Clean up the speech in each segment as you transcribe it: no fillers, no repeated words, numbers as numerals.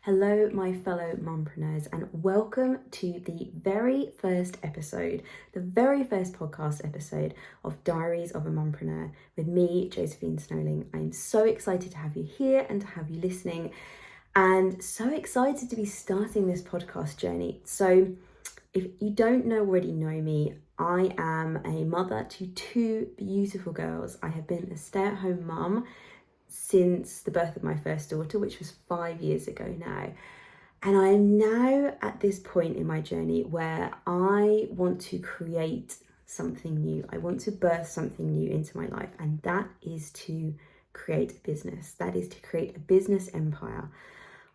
Hello, my fellow mumpreneurs, and welcome to the very first episode, the very first podcast episode of Diaries of a Mumpreneur with me, Josephine Snowling. I'm so excited to have you here and to have you listening, and so excited to be starting this podcast journey. So, if you don't already know me, I am a mother to two beautiful girls. I have been a stay-at-home mum since the birth of my first daughter, which was 5 years ago now. And I am now at this point in my journey where I want to create something new. I want to birth something new into my life, and that is to create a business. That is to create a business empire.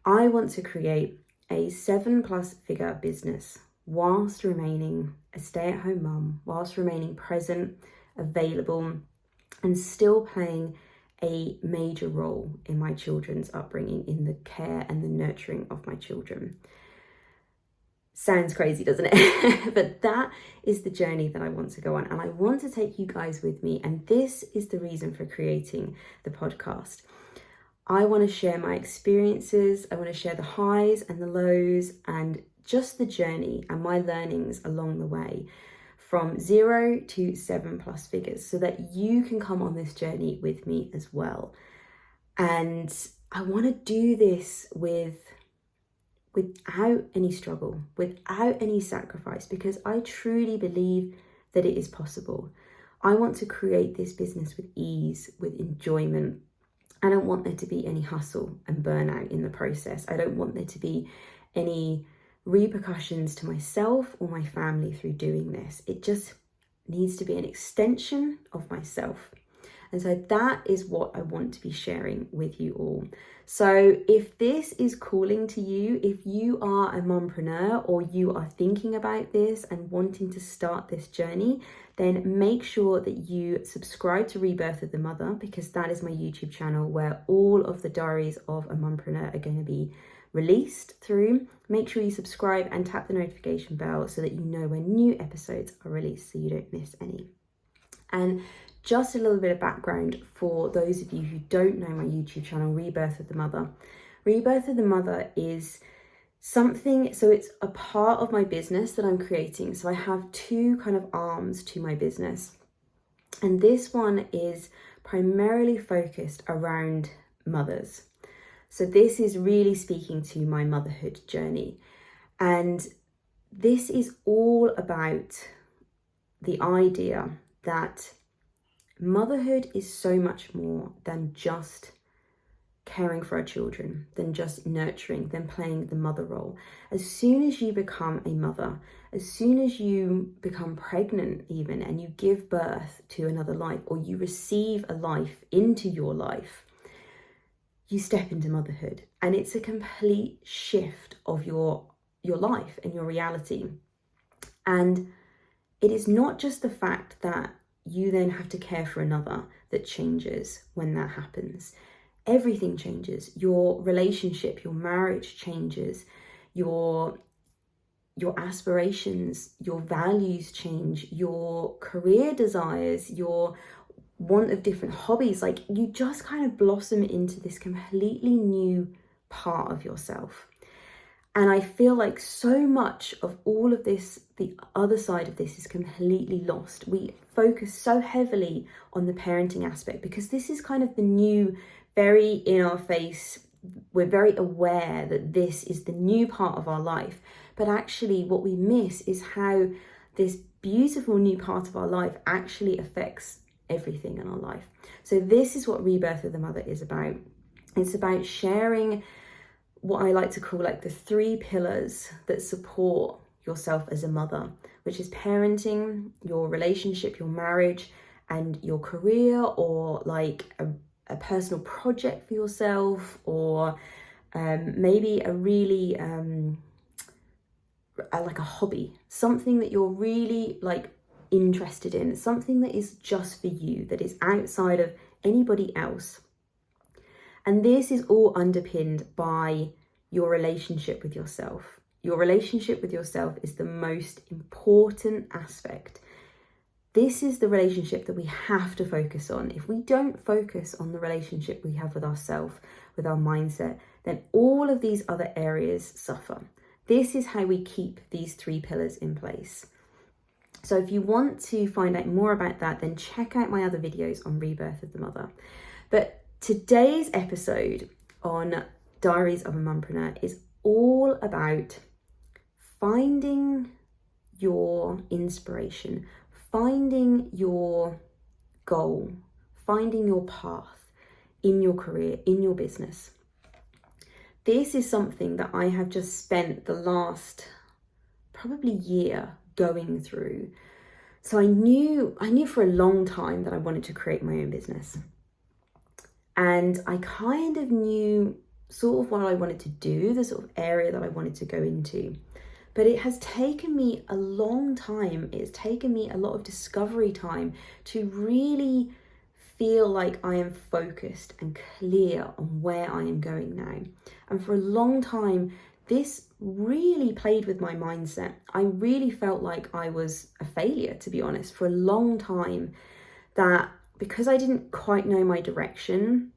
I want to create a 7+ figure business whilst remaining a stay-at-home mum, whilst remaining present, available, and still playing a major role in my children's upbringing, in the care and the nurturing of my children. Sounds crazy, doesn't it? But that is the journey that I want to go on, and I want to take you guys with me, and this is the reason for creating the podcast. I want to share my experiences, I want to share the highs and the lows and just the journey and my learnings along the way, from 0 to 7+ figures, so that you can come on this journey with me as well. And I want to do this without any struggle, without any sacrifice, because I truly believe that it is possible. I want to create this business with ease, with enjoyment. I don't want there to be any hustle and burnout in the process. I don't want there to be any repercussions to myself or my family through doing this. It just needs to be an extension of myself. And so that is what I want to be sharing with you all. So if this is calling to you, if you are a mumpreneur or you are thinking about this and wanting to start this journey, then make sure that you subscribe to Rebirth of the Mother, because that is my YouTube channel where all of the Diaries of a Mumpreneur are going to be released through. Make sure you subscribe and tap the notification bell so that you know when new episodes are released, so you don't miss any. And just a little bit of background for those of you who don't know my YouTube channel, Rebirth of the Mother. Rebirth of the Mother is something, so it's a part of my business that I'm creating. So I have two kind of arms to my business, and this one is primarily focused around mothers. So this is really speaking to my motherhood journey. And this is all about the idea that motherhood is so much more than just caring for our children, than just nurturing, than playing the mother role. As soon as you become a mother, as soon as you become pregnant even, and you give birth to another life, or you receive a life into your life, you step into motherhood, and it's a complete shift of your life and your reality. And it is not just the fact that you then have to care for another that changes when that happens. Everything changes. Your relationship, your marriage changes, your aspirations, your values change, your career desires, your want of different hobbies. Like, you just kind of blossom into this completely new part of yourself. And I feel like so much of all of this, the other side of this, is completely lost. We focus so heavily on the parenting aspect because this is kind of the new, very in our face. We're very aware that this is the new part of our life. But actually what we miss is how this beautiful new part of our life actually affects everything in our life. So this is what Rebirth of the Mother is about. It's about sharing what I like to call like the 3 pillars that support yourself as a mother, which is parenting, your relationship, your marriage, and your career, or like a personal project for yourself, or maybe a really like a hobby, something that you're really like interested in, something that is just for you, that is outside of anybody else. And this is all underpinned by your relationship with yourself. Your relationship with yourself is the most important aspect. This is the relationship that we have to focus on. If we don't focus on the relationship we have with ourselves, with our mindset, then all of these other areas suffer. This is how we keep these 3 pillars in place. So if you want to find out more about that, then check out my other videos on Rebirth of the Mother. But today's episode on Diaries of a Mumpreneur is all about finding your inspiration, finding your goal, finding your path in your career, in your business. This is something that I have just spent the last probably year going through. So I knew for a long time that I wanted to create my own business. And I kind of knew sort of what I wanted to do, the sort of area that I wanted to go into. But it has taken me a long time. It's taken me a lot of discovery time to really feel like I am focused and clear on where I am going now. And for a long time, this really played with my mindset. I really felt like I was a failure, to be honest, for a long time, that because I didn't quite know my direction,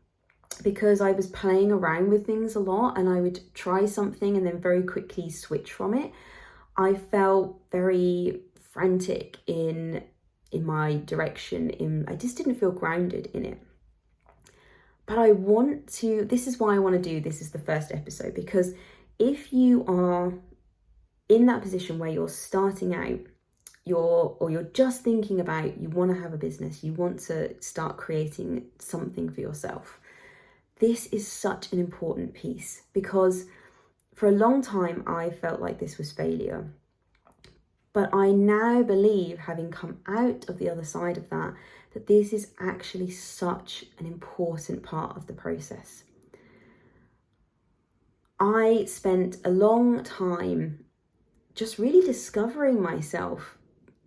because I was playing around with things a lot and I would try something and then very quickly switch from it, I felt very frantic in my direction. I just didn't feel grounded in it. But this is why I want to do this as the first episode, because if you are in that position where you're starting out, you're just thinking about, you want to have a business, you want to start creating something for yourself, this is such an important piece, because for a long time I felt like this was failure. But I now believe, having come out of the other side of that, that this is actually such an important part of the process. I spent a long time just really discovering myself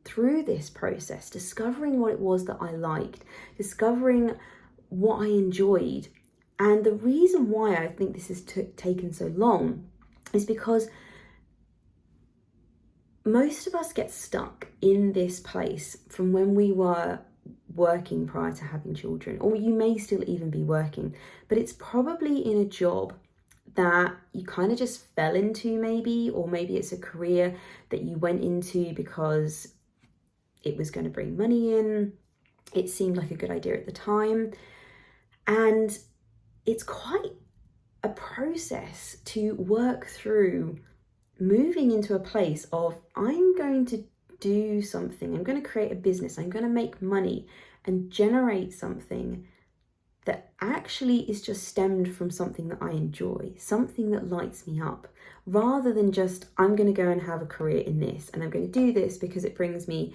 through this process, discovering what it was that I liked, discovering what I enjoyed. And the reason why I think this has taken so long is because most of us get stuck in this place from when we were working prior to having children, or you may still even be working, but it's probably in a job that you kind of just fell into, maybe, or maybe it's a career that you went into because it was going to bring money in, it seemed like a good idea at the time, and it's quite a process to work through moving into a place of, I'm going to do something, I'm going to create a business, I'm going to make money and generate something that actually is just stemmed from something that I enjoy, something that lights me up, rather than just, I'm going to go and have a career in this and I'm going to do this because it brings me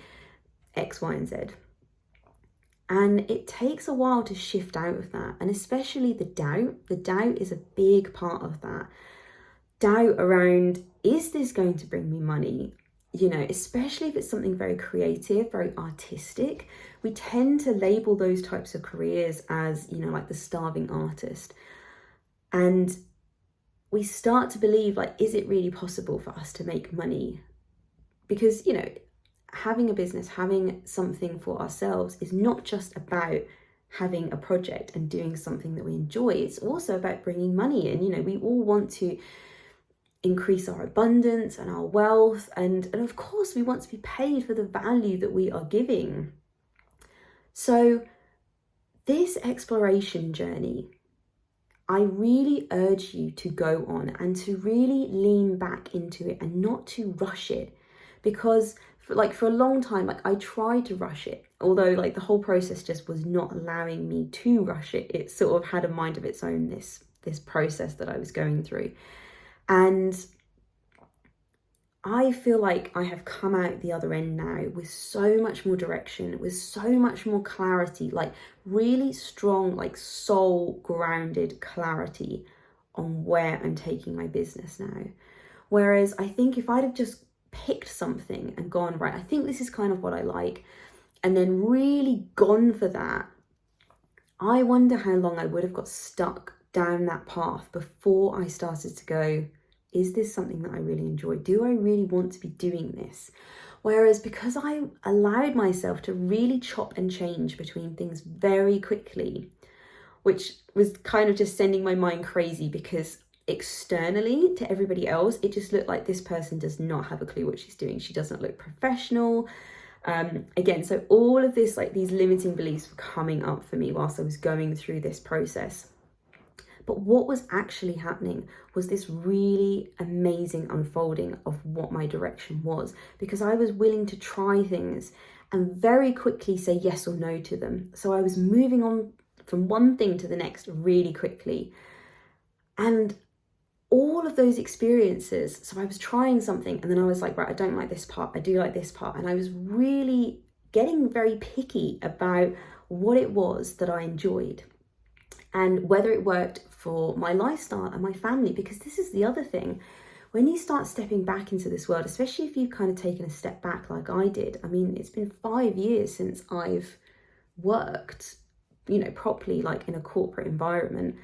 X, Y, and Z. And it takes a while to shift out of that, and especially the doubt is a big part of that. Doubt around, is this going to bring me money? You know, especially if it's something very creative, very artistic, we tend to label those types of careers as, you know, like the starving artist. And we start to believe, like, is it really possible for us to make money? Because, you know, having a business, having something for ourselves is not just about having a project and doing something that we enjoy. It's also about bringing money in. You know, we all want to increase our abundance and our wealth, and of course we want to be paid for the value that we are giving. So this exploration journey, I really urge you to go on and to really lean back into it and not to rush it, because for a long time, like, I tried to rush it, although like the whole process just was not allowing me to rush it. It sort of had a mind of its own, this process that I was going through. And I feel like I have come out the other end now with so much more direction, with so much more clarity, like really strong, like soul grounded clarity on where I'm taking my business now. Whereas I think if I'd have just picked something and gone, right, I think this is kind of what I like, and then really gone for that, I wonder how long I would have got stuck down that path before I started to go, is this something that I really enjoy? Do I really want to be doing this? Whereas because I allowed myself to really chop and change between things very quickly, which was kind of just sending my mind crazy, because externally to everybody else, it just looked like this person does not have a clue what she's doing. She doesn't look professional. Again, so all of this, like these limiting beliefs were coming up for me whilst I was going through this process. But what was actually happening was this really amazing unfolding of what my direction was, because I was willing to try things and very quickly say yes or no to them. So I was moving on from one thing to the next really quickly. And all of those experiences, so I was trying something and then I was like, right, I don't like this part, I do like this part. And I was really getting very picky about what it was that I enjoyed and whether it worked for my lifestyle and my family. Because this is the other thing, when you start stepping back into this world, especially if you've kind of taken a step back like I did. I mean, it's been 5 years since I've worked, properly, like in a corporate environment.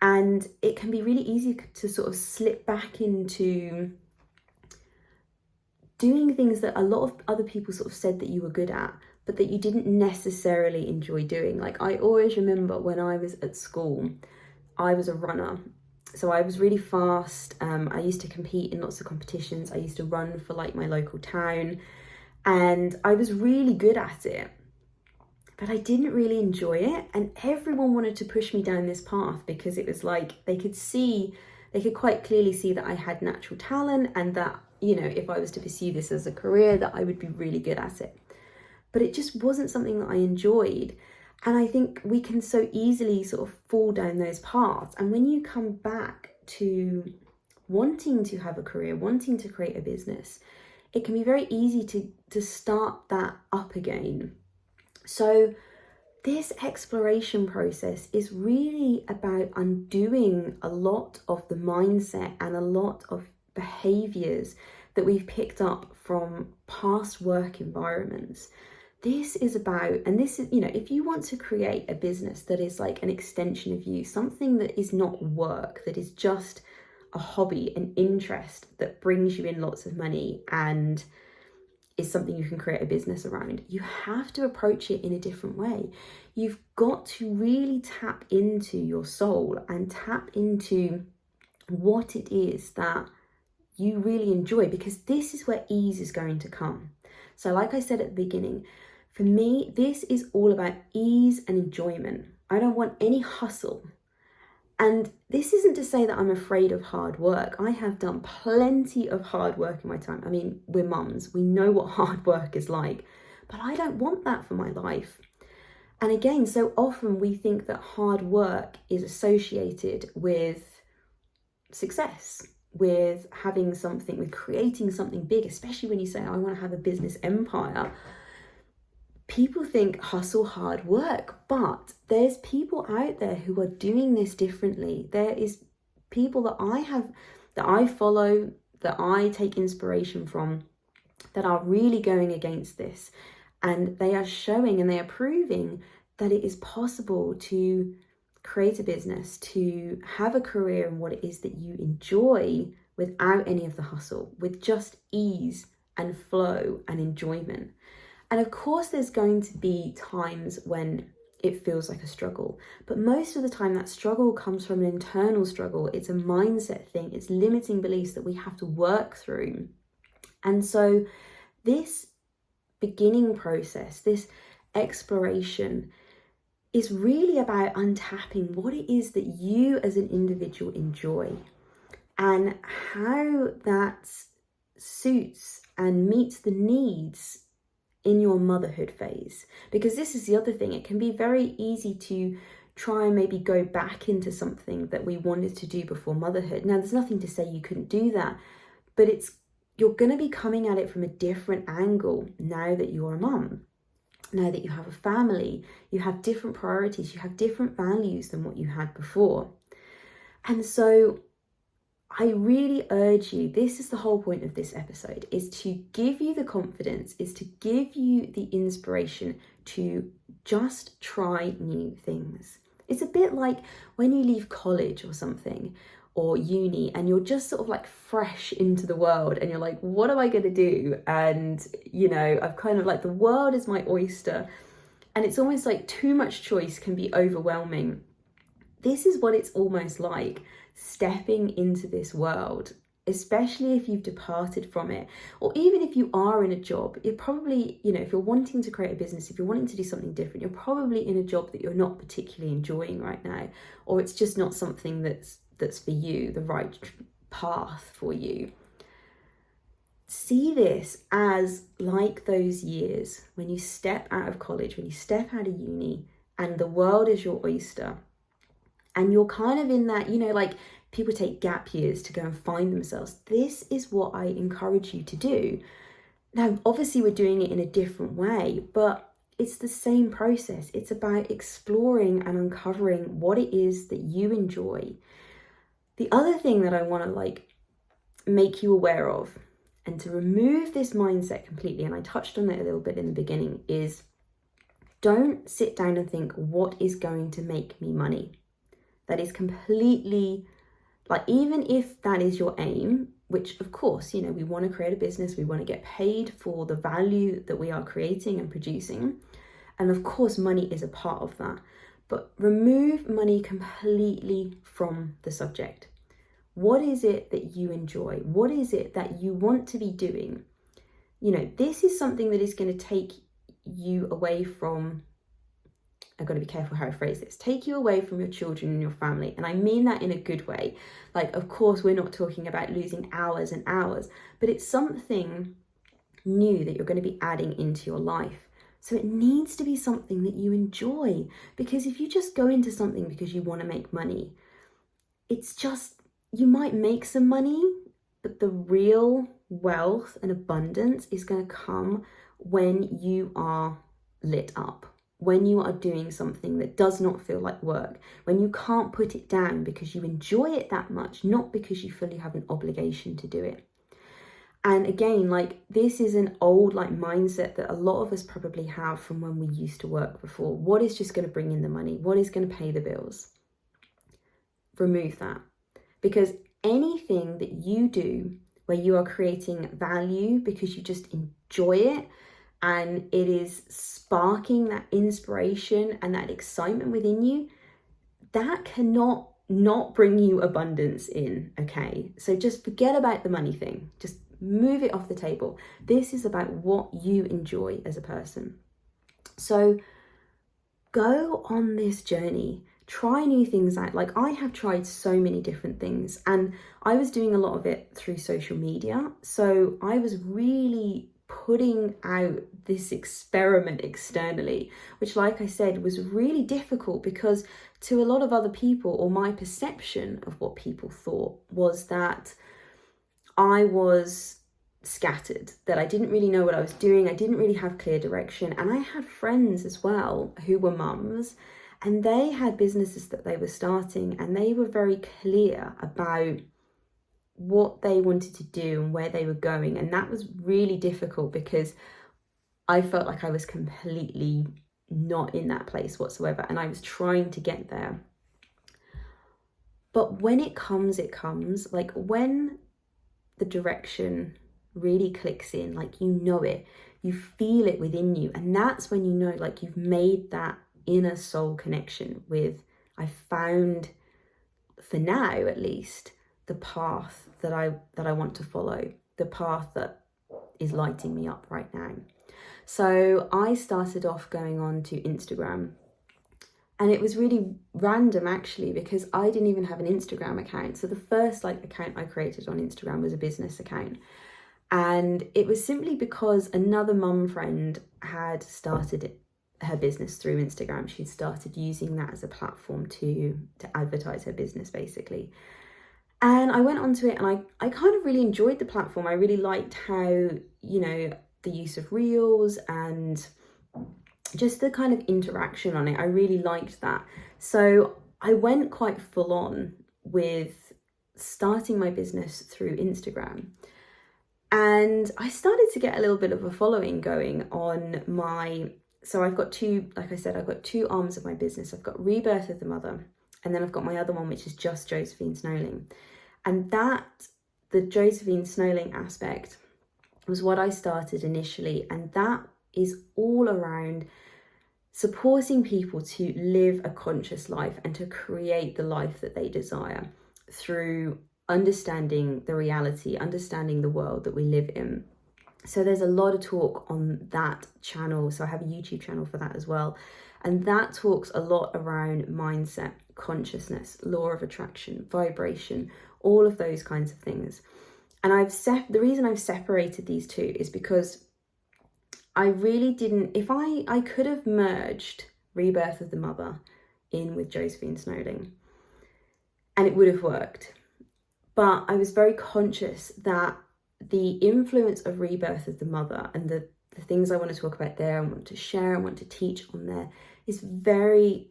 And it can be really easy to sort of slip back into doing things that a lot of other people sort of said that you were good at, but that you didn't necessarily enjoy doing. Like, I always remember when I was at school, I was a runner. So I was really fast. I used to compete in lots of competitions. I used to run for like my local town, and I was really good at it. But I didn't really enjoy it, and everyone wanted to push me down this path because it was like they could quite clearly see that I had natural talent, and that, if I was to pursue this as a career, that I would be really good at it. But it just wasn't something that I enjoyed. And I think we can so easily sort of fall down those paths. And when you come back to wanting to have a career, wanting to create a business, it can be very easy to start that up again. So this exploration process is really about undoing a lot of the mindset and a lot of behaviors that we've picked up from past work environments. This is about, and this is, if you want to create a business that is like an extension of you, something that is not work, that is just a hobby, an interest that brings you in lots of money and is something you can create a business around, you have to approach it in a different way. You've got to really tap into your soul and tap into what it is that you really enjoy, because this is where ease is going to come. So like I said at the beginning, for me, this is all about ease and enjoyment. I don't want any hustle. And this isn't to say that I'm afraid of hard work. I have done plenty of hard work in my time. I mean, we're mums. We know what hard work is like. But I don't want that for my life. And again, so often we think that hard work is associated with success, with having something, with creating something big, especially when you say, I want to have a business empire. People think hustle, hard work, but there's people out there who are doing this differently. There is people that I follow, that I take inspiration from, that are really going against this. And they are showing and they are proving that it is possible to create a business, to have a career in what it is that you enjoy without any of the hustle, with just ease and flow and enjoyment. And of course, there's going to be times when it feels like a struggle, but most of the time that struggle comes from an internal struggle. It's a mindset thing. It's limiting beliefs that we have to work through. And so this beginning process, this exploration, is really about untapping what it is that you as an individual enjoy and how that suits and meets the needs in your motherhood phase. Because this is the other thing, it can be very easy to try and maybe go back into something that we wanted to do before motherhood. Now, there's nothing to say you couldn't do that, but you're going to be coming at it from a different angle now that you're a mum. Now that you have a family, you have different priorities, you have different values than what you had before. And so I really urge you, this is the whole point of this episode, is to give you the confidence, is to give you the inspiration to just try new things. It's a bit like when you leave college or something, or uni, and you're just sort of like fresh into the world and you're like, what am I going to do? And, I've kind of like, the world is my oyster, and it's almost like too much choice can be overwhelming. This is what it's almost like stepping into this world, especially if you've departed from it, or even if you are in a job, you're probably, if you're wanting to create a business, if you're wanting to do something different, you're probably in a job that you're not particularly enjoying right now, or it's just not something that's for you, the right path for you. See this as like those years when you step out of college, when you step out of uni, and the world is your oyster, and you're kind of in that, like people take gap years to go and find themselves. This is what I encourage you to do. Now, obviously we're doing it in a different way, but it's the same process. It's about exploring and uncovering what it is that you enjoy. The other thing that I want to make you aware of, and to remove this mindset completely, and I touched on it a little bit in the beginning, is don't sit down and think, what is going to make me money? That is completely, even if that is your aim, which of course, we want to create a business, we want to get paid for the value that we are creating and producing. And of course, money is a part of that, but remove money completely from the subject. What is it that you enjoy? What is it that you want to be doing? This is something that is going to take you away from, I've got to be careful how I phrase this, take you away from your children and your family. And I mean that in a good way. Of course, we're not talking about losing hours and hours, but it's something new that you're going to be adding into your life. So it needs to be something that you enjoy, because if you just go into something because you want to make money, it's just, you might make some money, but the real wealth and abundance is going to come when you are lit up, when you are doing something that does not feel like work, when you can't put it down because you enjoy it that much, not because you fully have an obligation to do it. And again, this is an old mindset that a lot of us probably have from when we used to work before. What is just going to bring in the money? What is going to pay the bills? Remove that. Because anything that you do where you are creating value because you just enjoy it, and it is sparking that inspiration and that excitement within you, that cannot not bring you abundance in, okay? So just forget about the money thing. Just move it off the table. This is about what you enjoy as a person. So go on this journey. Try new things out. I have tried so many different things, and I was doing a lot of it through social media. So I was really putting out this experiment externally, which, like I said, was really difficult because to a lot of other people, or my perception of what people thought, was that I was scattered, that I didn't really know what I was doing. I didn't really have clear direction. And I had friends as well who were mums, and they had businesses that they were starting, and they were very clear about what they wanted to do and where they were going. And that was really difficult because I felt like I was completely not in that place whatsoever, and I was trying to get there. But when it comes, when the direction really clicks in, it, you feel it within you, and that's when you've made that inner soul connection with, I found, for now at least, the path that I want to follow, the path that is lighting me up right now. So I started off going on to Instagram, and it was really random actually, because I didn't even have an Instagram account. So the first account I created on Instagram was a business account, and it was simply because another mum friend had started her business through Instagram. She'd started using that as a platform to advertise her business basically. And I went onto it, and I kind of really enjoyed the platform. I really liked how, the use of reels and just the kind of interaction on it. I really liked that. So I went quite full on with starting my business through Instagram. And I started to get a little bit of a following going on so I've got two, like I said, I've got two arms of my business. I've got Rebirth of the Mother, and then I've got my other one, which is just Josephine Snowling. And the Josephine Snowling aspect was what I started initially. And that is all around supporting people to live a conscious life and to create the life that they desire. through understanding the reality, understanding the world that we live in. So there's a lot of talk on that channel. So I have a YouTube channel for that as well. And that talks a lot around mindset, consciousness, law of attraction, vibration, all of those kinds of things. And the reason I've separated these two is because I really didn't, if I could have merged Rebirth of the Mother in with Josephine Snowling, and it would have worked. But I was very conscious that the influence of Rebirth of the Mother and the things I want to talk about there and want to share and want to teach on there is very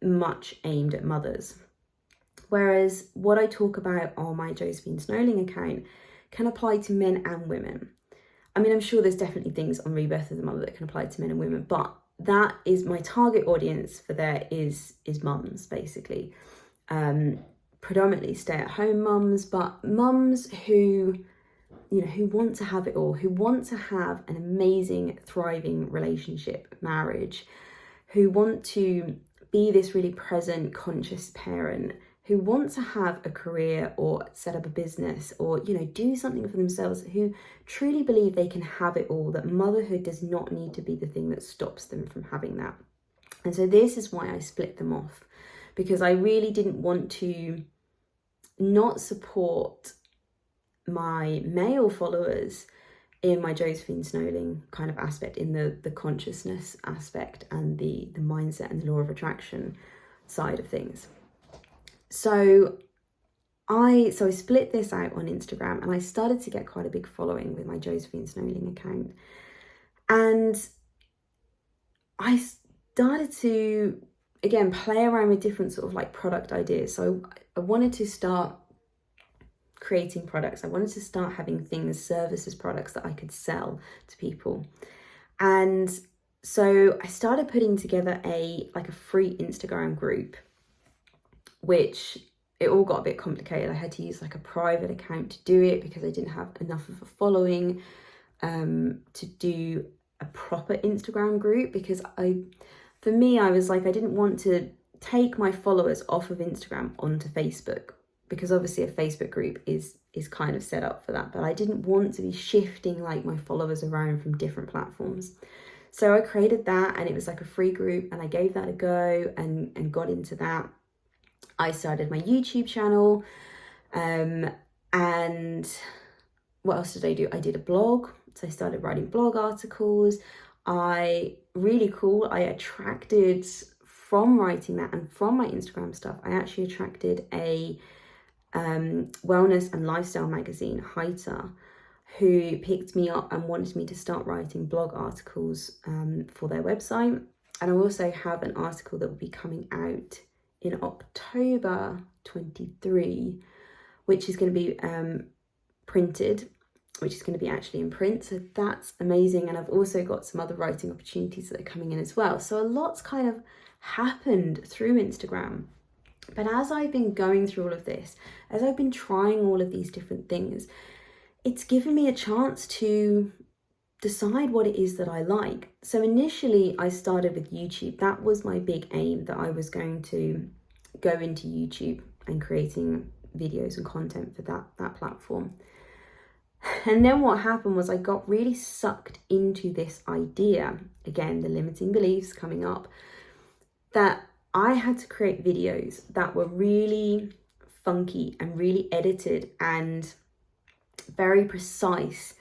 much aimed at mothers. Whereas what I talk about on my Josephine Snowling account can apply to men and women. I mean, I'm sure there's definitely things on Rebirth of the Mother that can apply to men and women, but that is my target audience for there is mums, basically. Predominantly stay-at-home mums, but mums who want to have it all, who want to have an amazing, thriving relationship, marriage, who want to be this really present, conscious parent, who want to have a career or set up a business or, do something for themselves, who truly believe they can have it all, that motherhood does not need to be the thing that stops them from having that. And so this is why I split them off, because I really didn't want to not support my male followers in my Josephine Snowling kind of aspect, in the consciousness aspect and the mindset and the law of attraction side of things. So I split this out on Instagram, and I started to get quite a big following with my Josephine Snowling account. And I started to, again, play around with different sort of like product ideas. So I wanted to start creating products. I wanted to start having things, services, products that I could sell to people. And so I started putting together a free Instagram group, which it all got a bit complicated. I had to use like a private account to do it because I didn't have enough of a following to do a proper Instagram group, because I was like, I didn't want to take my followers off of Instagram onto Facebook, because obviously a Facebook group is kind of set up for that, but I didn't want to be shifting like my followers around from different platforms. So I created that, and it was like a free group, and I gave that a go and got into that. I started my YouTube channel, and what else did I do? I did a blog, so I started writing blog articles. I attracted, from writing that and from my Instagram stuff, I actually attracted a wellness and lifestyle magazine, Heiter, who picked me up and wanted me to start writing blog articles for their website. And I also have an article that will be coming out in October 23, which is going to be printed, which is going to be actually in print. So that's amazing. And I've also got some other writing opportunities that are coming in as well. So a lot's kind of happened through Instagram. But as I've been going through all of this, as I've been trying all of these different things, it's given me a chance to decide what it is that I like. So initially I started with YouTube. That was my big aim, that I was going to go into YouTube and creating videos and content for that platform. And then what happened was I got really sucked into this idea, again, the limiting beliefs coming up, that I had to create videos that were really funky and really edited and very precise.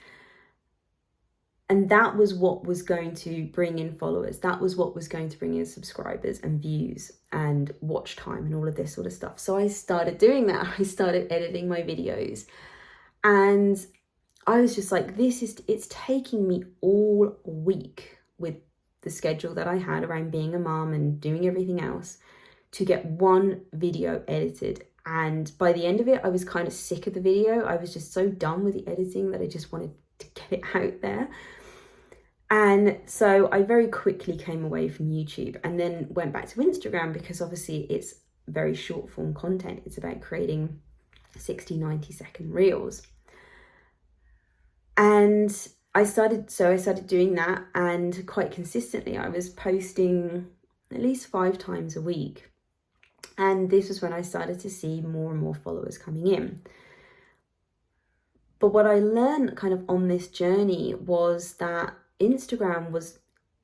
And that was what was going to bring in followers. That was what was going to bring in subscribers and views and watch time and all of this sort of stuff. So I started doing that. I started editing my videos, and I was just like, it's taking me all week with the schedule that I had around being a mom and doing everything else to get one video edited. And by the end of it, I was kind of sick of the video. I was just so done with the editing that I just wanted to get it out there. And so I very quickly came away from YouTube and then went back to Instagram, because obviously it's very short form content. It's about creating 60-90 second reels. And I started doing that, and quite consistently I was posting at least 5 times a week And this was when I started to see more and more followers coming in. But what I learned kind of on this journey was that Instagram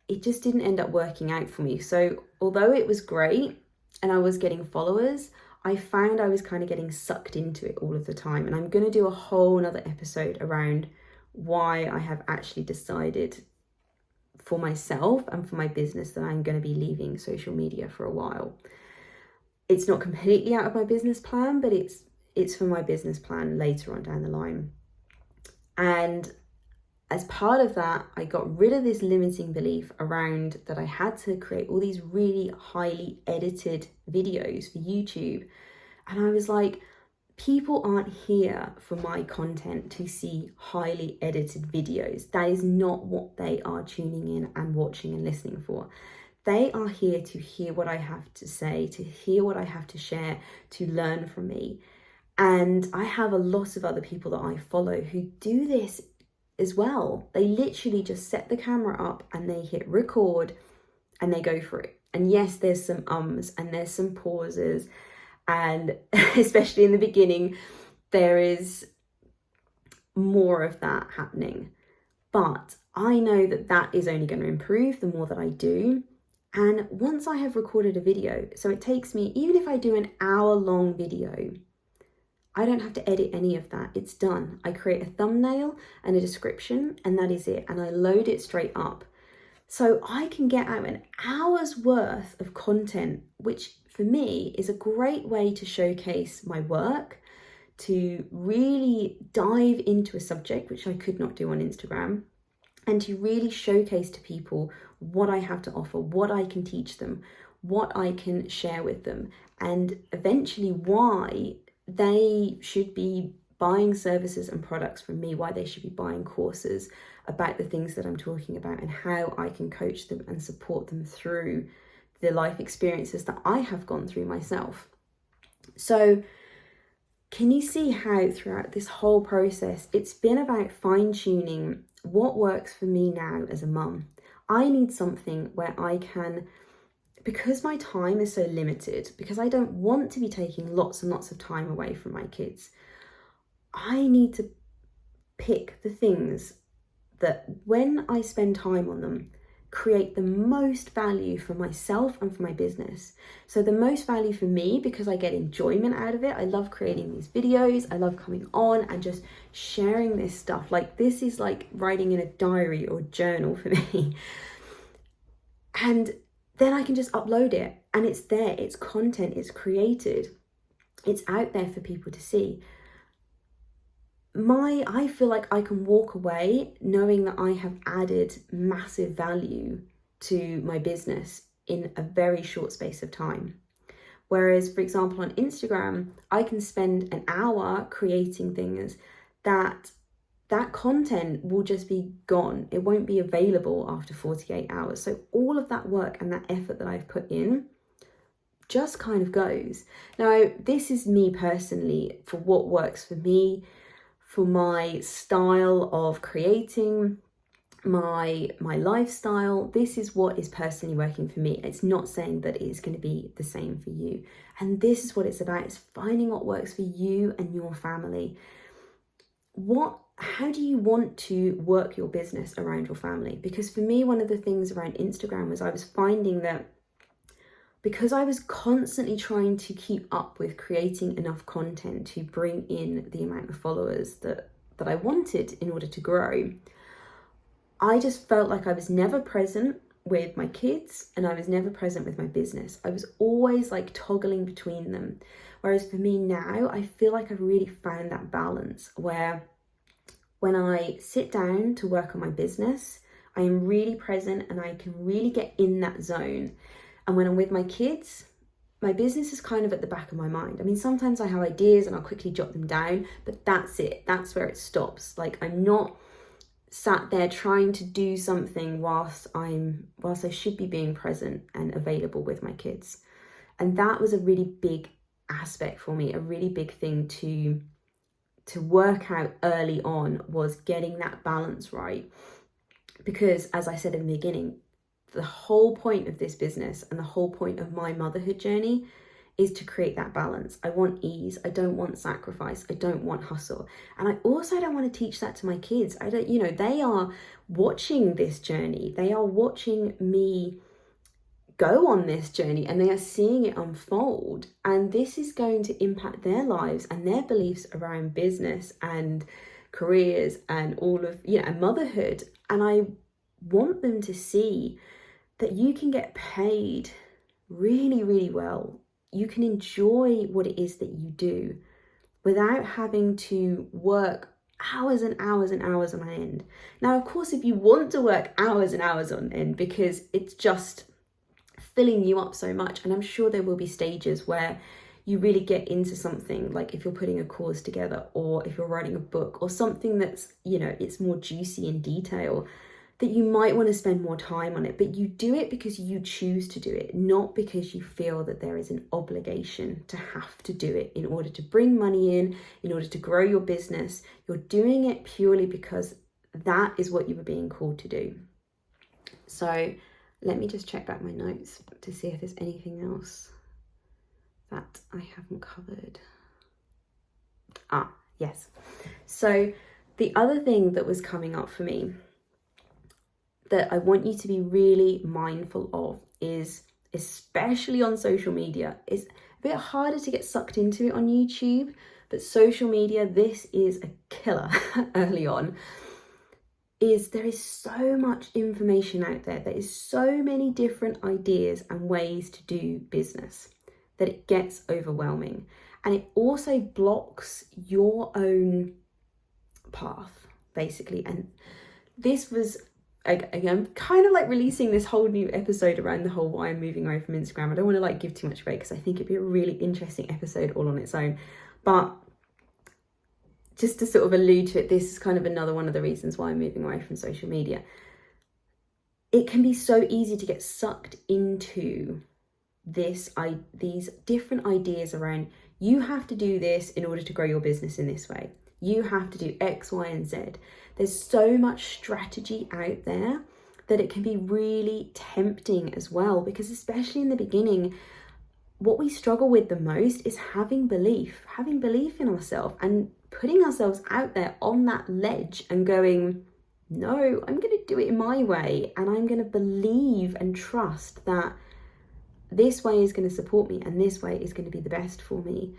it just didn't end up working out for me. So although it was great and I was getting followers, I found I was kind of getting sucked into it all of the time. And I'm going to do a whole nother episode around why I have actually decided for myself and for my business that I'm going to be leaving social media for a while. It's not completely out of my business plan, but it's for my business plan later on down the line. And as part of that, I got rid of this limiting belief around that I had to create all these really highly edited videos for YouTube. And I was like, people aren't here for my content to see highly edited videos. That is not what they are tuning in and watching and listening for. They are here to hear what I have to say, to hear what I have to share, to learn from me. And I have a lot of other people that I follow who do this as well. They literally just set the camera up and they hit record and they go for it. And yes, there's some ums and there's some pauses. And especially in the beginning, there is more of that happening. But I know that that is only going to improve the more that I do. And once I have recorded a video, so it takes me, even if I do an hour-long video, I don't have to edit any of that. It's done. I create a thumbnail and a description, and that is it. And I load it straight up. So I can get out an hour's worth of content, which for me is a great way to showcase my work, to really dive into a subject, which I could not do on Instagram, and to really showcase to people what I have to offer, what I can teach them, what I can share with them, and eventually why they should be buying services and products from me, why they should be buying courses about the things that I'm talking about and how I can coach them and support them through the life experiences that I have gone through myself. So can you see how throughout this whole process, it's been about fine-tuning what works for me now as a mum. I need something where I can, because my time is so limited, because I don't want to be taking lots and lots of time away from my kids, I need to pick the things that when I spend time on them, create the most value for myself and for my business. So the most value for me, because I get enjoyment out of it. I love creating these videos. I love coming on and just sharing this stuff. Like, this is like writing in a diary or journal for me. And then I can just upload it and it's there. It's content, it's created. It's out there for people to see. I feel like I can walk away knowing that I have added massive value to my business in a very short space of time. Whereas, for example, on Instagram, I can spend an hour creating things that content will just be gone. It won't be available after 48 hours. So all of that work and that effort that I've put in just kind of goes. Now, this is me personally, for what works for me, for my style of creating, my lifestyle. This is what is personally working for me. It's not saying that it is going to be the same for you. And this is what it's about, is finding what works for you and your family. How do you want to work your business around your family? Because for me, one of the things around Instagram was I was finding that because I was constantly trying to keep up with creating enough content to bring in the amount of followers that I wanted in order to grow, I just felt like I was never present with my kids and I was never present with my business. I was always like toggling between them. Whereas for me now, I feel like I've really found that balance where when I sit down to work on my business, I am really present and I can really get in that zone. And when I'm with my kids, my business is kind of at the back of my mind. I mean, sometimes I have ideas and I'll quickly jot them down, but that's it. That's where it stops. Like, I'm not sat there trying to do something whilst I should be being present and available with my kids. And that was a really big aspect for me, a really big thing to work out early on, was getting that balance right. Because as I said in the beginning, the whole point of this business and the whole point of my motherhood journey is to create that balance. I want ease. I don't want sacrifice. I don't want hustle. And I also don't want to teach that to my kids. I don't, you know, they are watching this journey. They are watching me go on this journey and they are seeing it unfold. And this is going to impact their lives and their beliefs around business and careers and all of, you know, and motherhood. And I want them to see that you can get paid really, really well. You can enjoy what it is that you do without having to work hours and hours and hours on end. Now, of course, if you want to work hours and hours on end because it's just filling you up so much, and I'm sure there will be stages where you really get into something, like if you're putting a course together or if you're writing a book or something that's, you know, it's more juicy in detail, that you might want to spend more time on it, but you do it because you choose to do it, not because you feel that there is an obligation to have to do it in order to bring money in order to grow your business. You're doing it purely because that is what you were being called to do. So let me just check back my notes to see if there's anything else that I haven't covered. Yes. So the other thing that was coming up for me that I want you to be really mindful of is, especially on social media, it's a bit harder to get sucked into it on YouTube, but social media, this is a killer early on, is there is so much information out there. There is so many different ideas and ways to do business that it gets overwhelming. And it also blocks your own path, basically. And this was, I'm kind of like releasing this whole new episode around the whole why I'm moving away from Instagram. I don't want to like give too much away because I think it'd be a really interesting episode all on its own. But just to sort of allude to it, this is kind of another one of the reasons why I'm moving away from social media. It can be so easy to get sucked into these different ideas around, you have to do this in order to grow your business in this way. You have to do X, Y, and Z. There's so much strategy out there that it can be really tempting as well, because especially in the beginning, what we struggle with the most is having belief in ourselves and putting ourselves out there on that ledge and going, no, I'm going to do it my way. And I'm going to believe and trust that this way is going to support me and this way is going to be the best for me.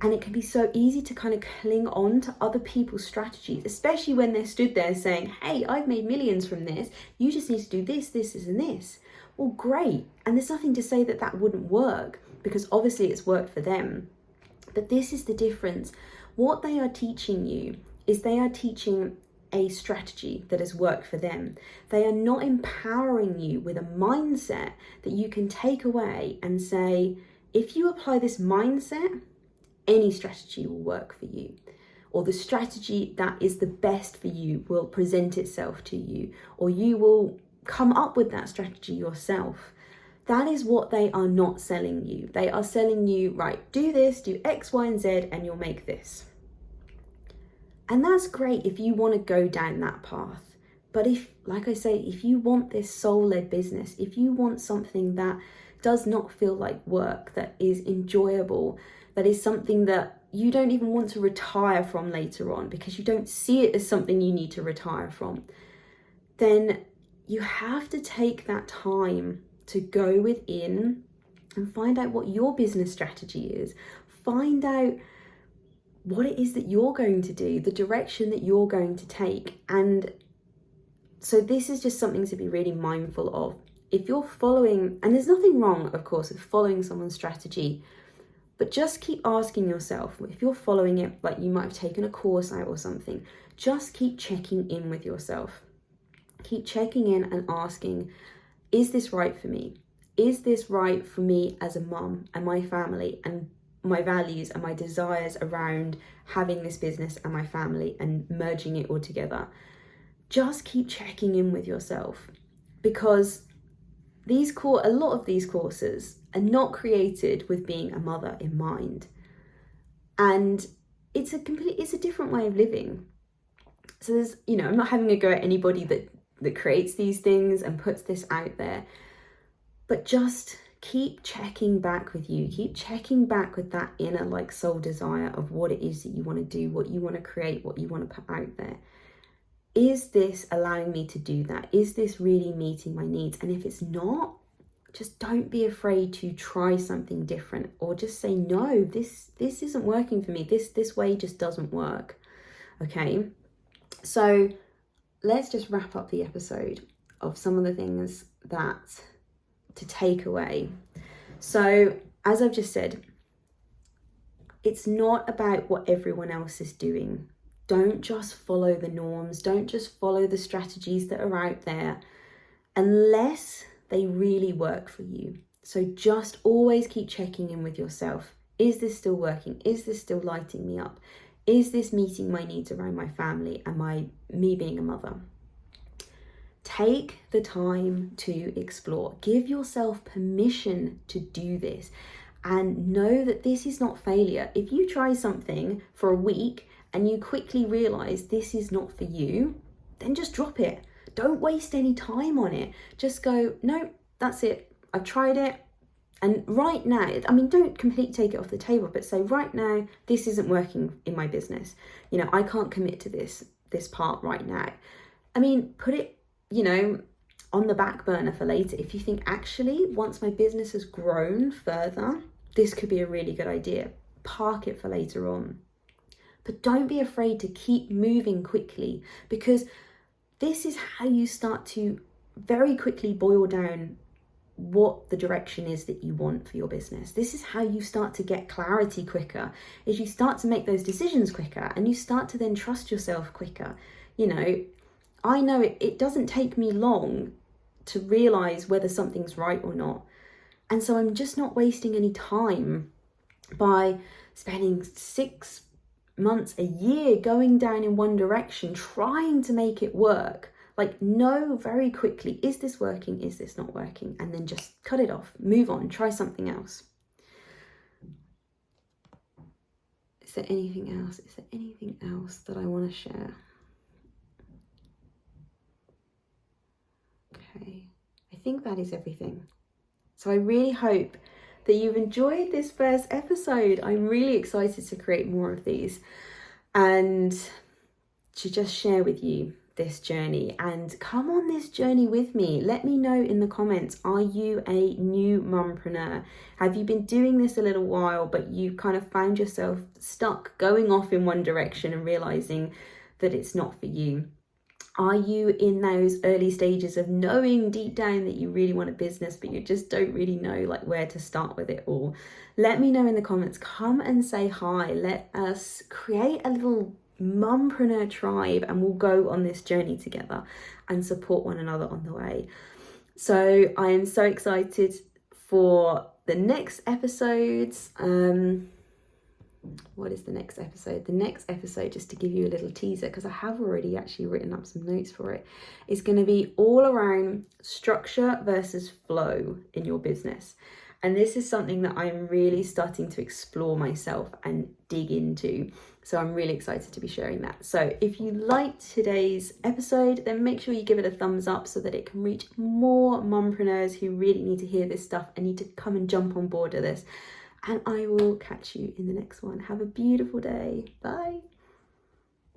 And it can be so easy to kind of cling on to other people's strategies, especially when they're stood there saying, hey, I've made millions from this. You just need to do this, this, and this. Well, great. And there's nothing to say that that wouldn't work, because obviously it's worked for them. But this is the difference. What they are teaching you is they are teaching a strategy that has worked for them. They are not empowering you with a mindset that you can take away and say, if you apply this mindset, any strategy will work for you, or the strategy that is the best for you will present itself to you, or you will come up with that strategy yourself. That is what they are not selling you. They are selling you, right, do this, do X, Y, and Z, and you'll make this. And that's great if you want to go down that path. But if, like I say, if you want this soul-led business, if you want something that does not feel like work, that is enjoyable, that is something that you don't even want to retire from later on because you don't see it as something you need to retire from, then you have to take that time to go within and find out what your business strategy is. Find out what it is that you're going to do, the direction that you're going to take. And so this is just something to be really mindful of. If you're following, and there's nothing wrong, of course, with following someone's strategy, but just keep asking yourself, if you're following it, like you might have taken a course out or something, just keep checking in with yourself. Keep checking in and asking, is this right for me? Is this right for me as a mum and my family and my values and my desires around having this business and my family and merging it all together? Just keep checking in with yourself, because a lot of these courses are not created with being a mother in mind, and it's a different way of living. So there's, I'm not having a go at anybody that creates these things and puts this out there, but just keep checking back with you. Keep checking back with that inner like soul desire of what it is that you want to do, what you want to create, what you want to put out there. Is this allowing me to do that? Is this really meeting my needs? And if it's not, just don't be afraid to try something different, or just say, no, this isn't working for me. This way just doesn't work. Okay. So let's just wrap up the episode of some of the things that to take away. So as I've just said, it's not about what everyone else is doing. Don't just follow the norms. Don't just follow the strategies that are out there unless they really work for you. So just always keep checking in with yourself. Is this still working? Is this still lighting me up? Is this meeting my needs around my family and me being a mother? Take the time to explore. Give yourself permission to do this, and know that this is not failure. If you try something for a week and you quickly realize this is not for you, then just drop it. Don't waste any time on it. Just go, no, that's it. I've tried it. And right now, I mean, don't completely take it off the table, but say, right now, this isn't working in my business. You know, I can't commit to this part right now. I mean, put it, you know, on the back burner for later. If you think, actually, once my business has grown further, this could be a really good idea. Park it for later on. But don't be afraid to keep moving quickly, because this is how you start to very quickly boil down what the direction is that you want for your business. This is how you start to get clarity quicker, is you start to make those decisions quicker, and you start to then trust yourself quicker. You know, I know it doesn't take me long to realize whether something's right or not. And so I'm just not wasting any time by spending 6 months, a year going down in one direction, trying to make it work. Like, know very quickly, is this working? Is this not working? And then just cut it off, move on, try something else. Is there anything else? Is there anything else that I want to share? Okay, I think that is everything. So I really hope that you've enjoyed this first episode. I'm really excited to create more of these and to just share with you this journey, and come on this journey with me. Let me know in the comments, are you a new mumpreneur? Have you been doing this a little while, but you kind of found yourself stuck going off in one direction and realizing that it's not for you? Are you in those early stages of knowing deep down that you really want a business, but you just don't really know like where to start with it all? Let me know in the comments. Come and say hi. Let us create a little mumpreneur tribe, and we'll go on this journey together and support one another on the way. So I am so excited for the next episodes. What is the next episode? The next episode, just to give you a little teaser, because I have already actually written up some notes for it, is going to be all around structure versus flow in your business. And this is something that I'm really starting to explore myself and dig into. So I'm really excited to be sharing that. So if you liked today's episode, then make sure you give it a thumbs up so that it can reach more mumpreneurs who really need to hear this stuff and need to come and jump on board with this. And I will catch you in the next one. Have a beautiful day. Bye.